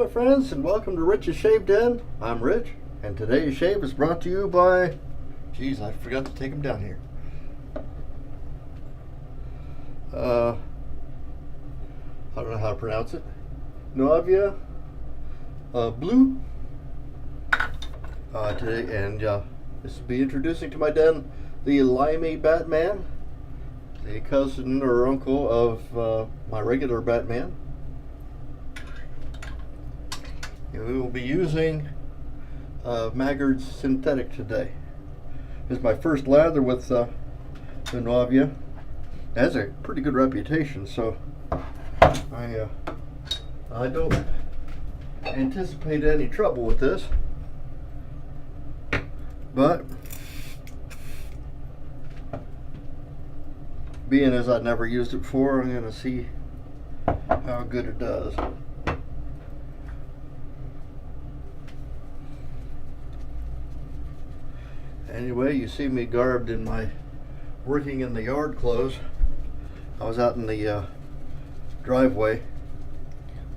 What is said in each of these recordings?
Hello friends, and welcome to Rich's Shave Den. I'm Rich, and today's shave is brought to you by, geez, I forgot to take him down here. I don't know how to pronounce it. Nuavia Blue. Today, and this will be introducing to my den the Limey Batman, the cousin or uncle of my regular Batman. And we will be using Maggard's Synthetic today. This is my first lather with the Nuavia. It has a pretty good reputation, so I don't anticipate any trouble with this. But being as I've never used it before, I'm going to see how good it does. Anyway, you see me garbed in my working in the yard clothes. I was out in the driveway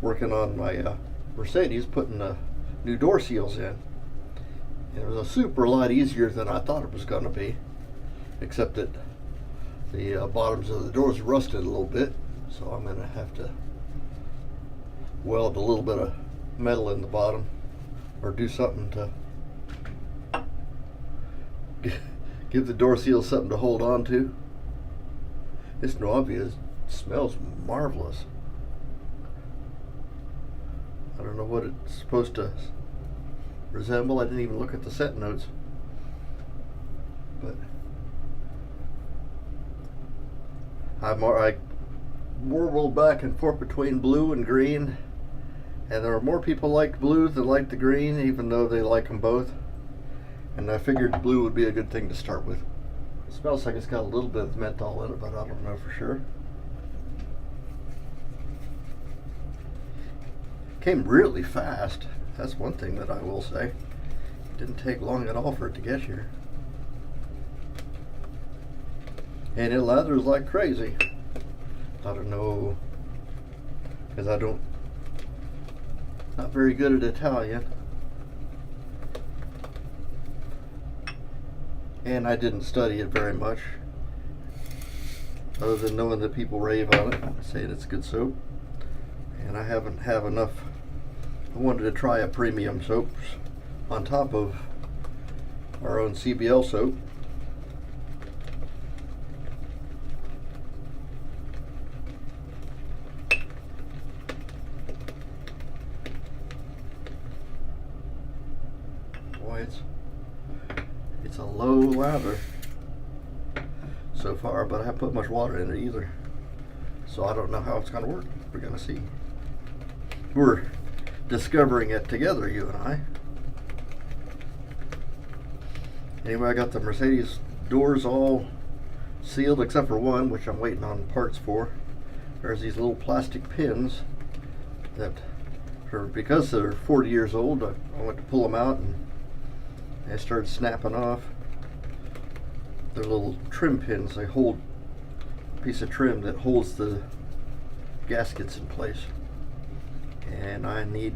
working on my Mercedes, putting new door seals in. And it was a super lot easier than I thought it was going to be, except that the bottoms of the doors rusted a little bit, so I'm going to have to weld a little bit of metal in the bottom or do something to give the door seal something to hold on to. This Nuavia smells marvelous. I don't know what it's supposed to resemble. I didn't even look at the scent notes. But I warbled back and forth between blue and green, and there are more people like blue than like the green, even though they like them both. And I figured blue would be a good thing to start with. It smells like it's got a little bit of menthol in it, but I don't know for sure. Came really fast. That's one thing that I will say. It didn't take long at all for it to get here. And it lathers like crazy. I don't know, because not very good at Italian. And I didn't study it very much, other than knowing that people rave on it, saying it's good soap. And I haven't have enough. I wanted to try a premium soap on top of our own CBL soap. Boy, it's a low lather so far, but I haven't put much water in it either, so I don't know how it's going to work. We're going to see. We're discovering it together, you and I. Anyway, I got the Mercedes doors all sealed except for one, which I'm waiting on parts for. There's these little plastic pins that, because they're 40 years old, I went to pull them out and they started snapping off. They're little trim pins. They hold a piece of trim that holds the gaskets in place, and I need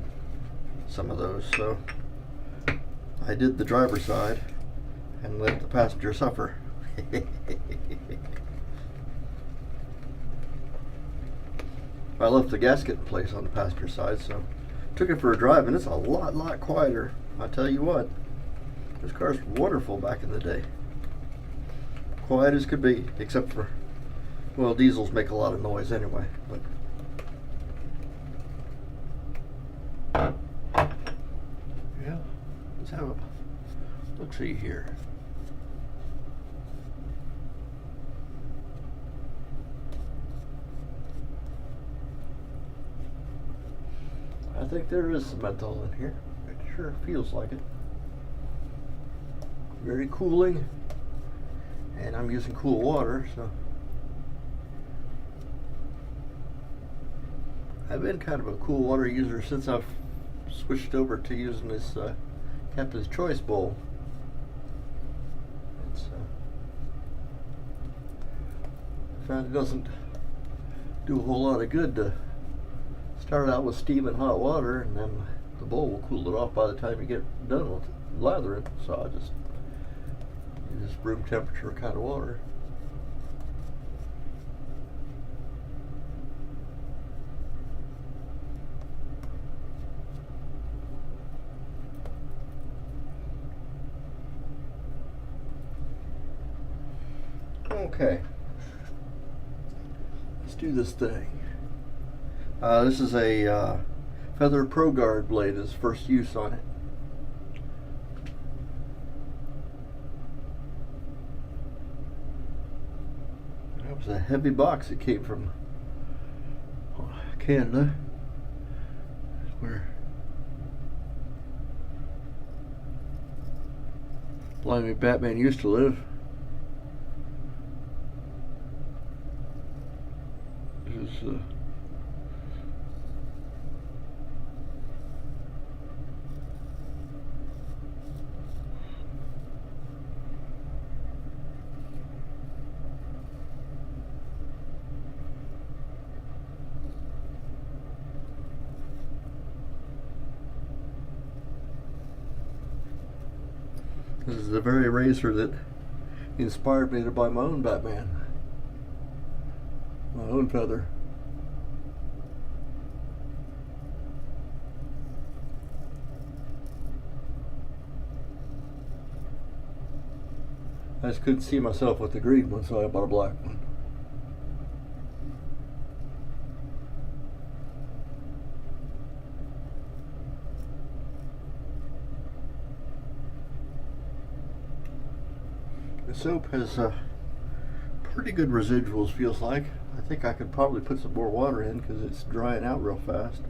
some of those, so I did the driver's side and let the passenger suffer. I left the gasket in place on the passenger side, so took it for a drive, and it's a lot quieter. I tell you what, this car's wonderful back in the day. Quiet as could be, except for, well, diesels make a lot of noise anyway, but yeah, let's have a look-see here. I think there is some menthol in here. It sure feels like it. Very cooling, and I'm using cool water, so I've been kind of a cool water user since I've switched over to using this Captain's Choice bowl. I found it doesn't do a whole lot of good to Start out with steaming hot water, and then the bowl will cool it off by the time you get done with lathering. So I just use room temperature kind of water. Okay, let's do this thing. This is a Feather Pro Guard blade. Is first use on it. That was a heavy box. It came from Canada, where Limey Batman used to live. This is the very razor that inspired me to buy my own Batman, my own feather. I just couldn't see myself with the green one, so I bought a black one. The soap has pretty good residuals, feels like. I think I could probably put some more water in because it's drying out real fast.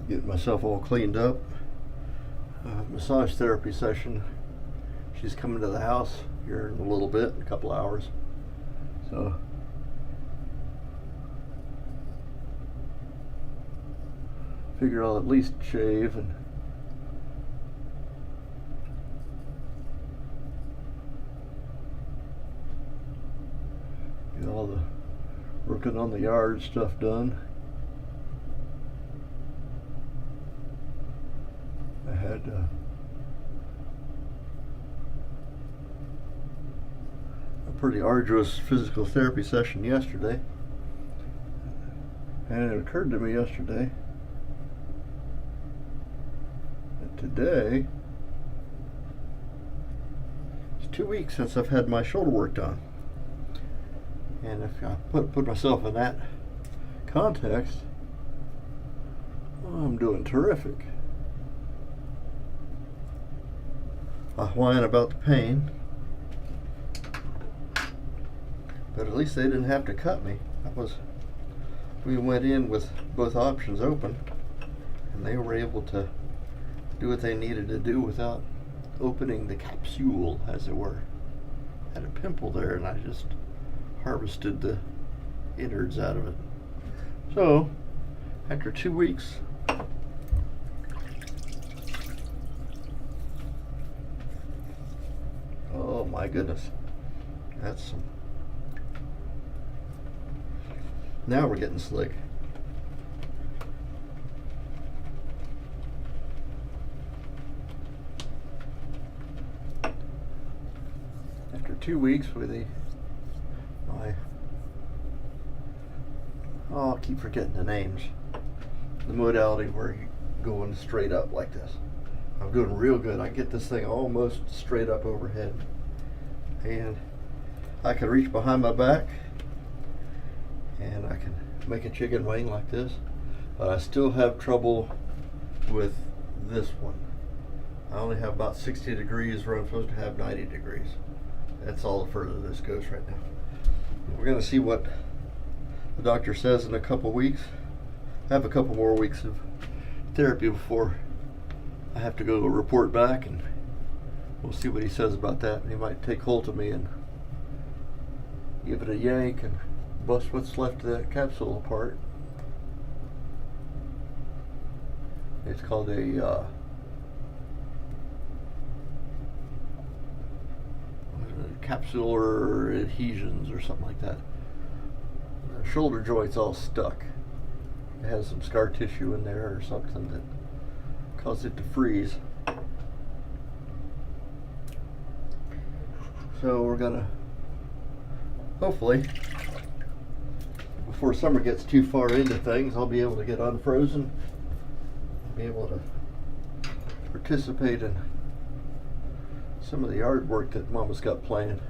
Getting myself all cleaned up. Massage therapy session. She's coming to the house here in a little bit, a couple hours. So figure I'll at least shave and get all the working on the yard stuff done. I had a pretty arduous physical therapy session yesterday, and it occurred to me yesterday that today it's 2 weeks since I've had my shoulder work done, and if I put myself in that context, well, I'm doing terrific. I whine about the pain, but at least they didn't have to cut me. We went in with both options open, and they were able to do what they needed to do without opening the capsule, as it were. I had a pimple there, and I just harvested the innards out of it. So, after 2 weeks, oh my goodness, that's some. Now we're getting slick. After 2 weeks with I'll keep forgetting the names. The modality where you going straight up like this. I'm doing real good. I get this thing almost straight up overhead, and I can reach behind my back, and I can make a chicken wing like this, but I still have trouble with this one. I only have about 60 degrees where I'm supposed to have 90 degrees. That's all the further this goes right now. We're going to see what the doctor says in a couple weeks. I have a couple more weeks of therapy before I have to go report back, and we'll see what he says about that. He might take hold of me and give it a yank and bust what's left of that capsule apart. It's called a capsular adhesions or something like that. The shoulder joint's all stuck. It has some scar tissue in there or something that caused it to freeze. So we're gonna, hopefully, before summer gets too far into things, I'll be able to get unfrozen, be able to participate in some of the yard work that Mama's got planned.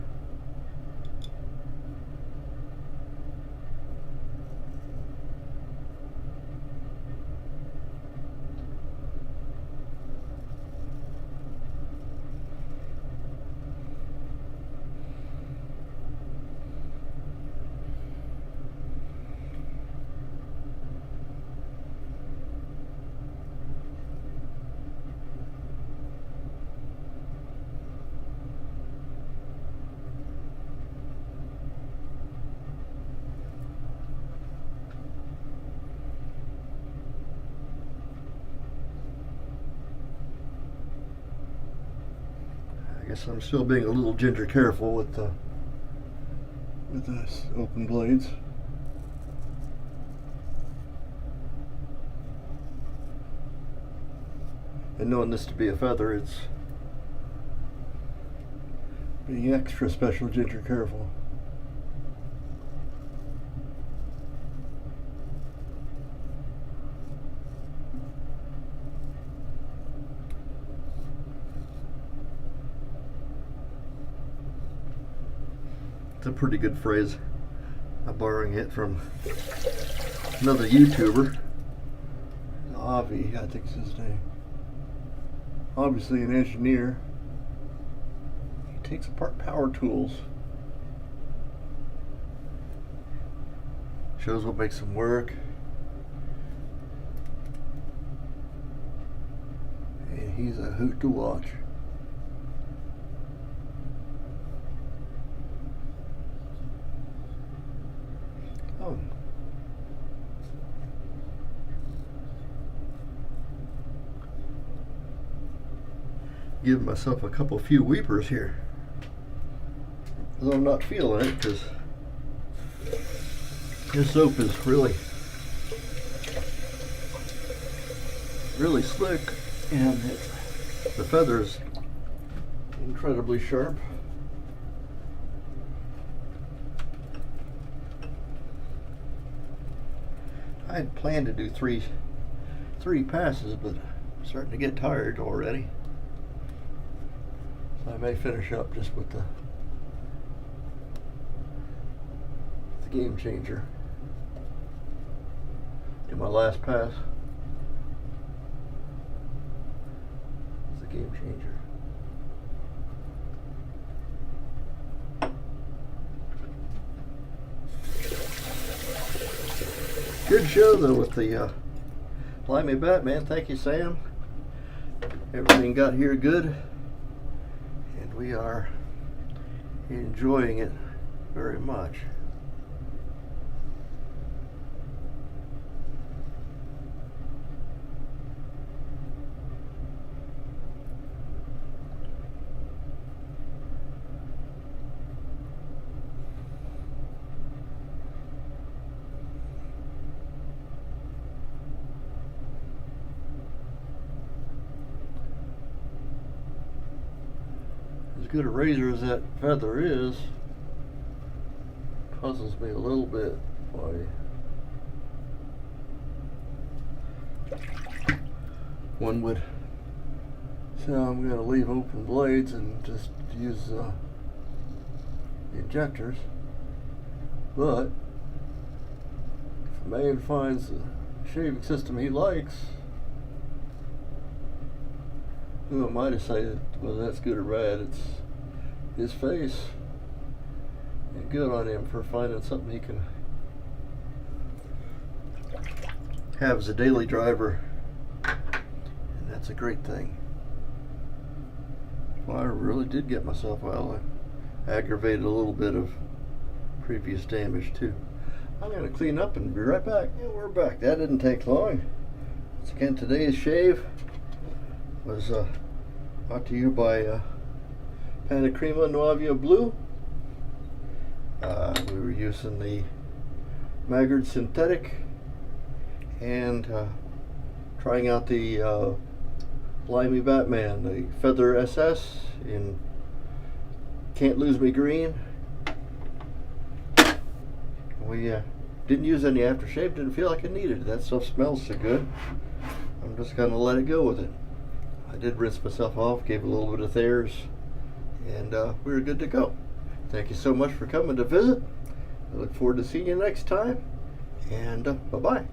I guess I'm still being a little ginger careful with this open blades. And knowing this to be a feather, it's being extra special ginger careful. It's a pretty good phrase. I'm borrowing it from another YouTuber. Nuavia, I think is his name. Obviously an engineer. He takes apart power tools. Shows what makes them work. And he's a hoot to watch. Oh. Give myself a few weepers here. Although I'm not feeling it because this soap is really slick and the feather is incredibly sharp. I had planned to do three passes, but I'm starting to get tired already. So I may finish up just with the game changer. Do my last pass. It's a game changer. Good show though with the Limey Batman. Thank you, Sam. Everything got here good, and we are enjoying it very much. As good a razor as that feather is, puzzles me a little bit why one would say I'm going to leave open blades and just use the injectors, but if a man finds a shaving system he likes, who am I to say that whether that's good or bad? It's his face. And good on him for finding something he can have as a daily driver. And that's a great thing. Well, I really did get myself, well, I aggravated a little bit of previous damage too. I'm going to clean up and be right back. Yeah, we're back. That didn't take long. Once again, today's shave was brought to you by Pannacrema Nuavia Blue. We were using the Maggard Synthetic and trying out the Limey Batman, the Feather SS in Can't Lose Me Green. We didn't use any aftershave, didn't feel like it needed it. That stuff smells so good. I'm just going to let it go with it. I did rinse myself off, gave a little bit of Thayer's, and we were good to go. Thank you so much for coming to visit. I look forward to seeing you next time, and bye-bye.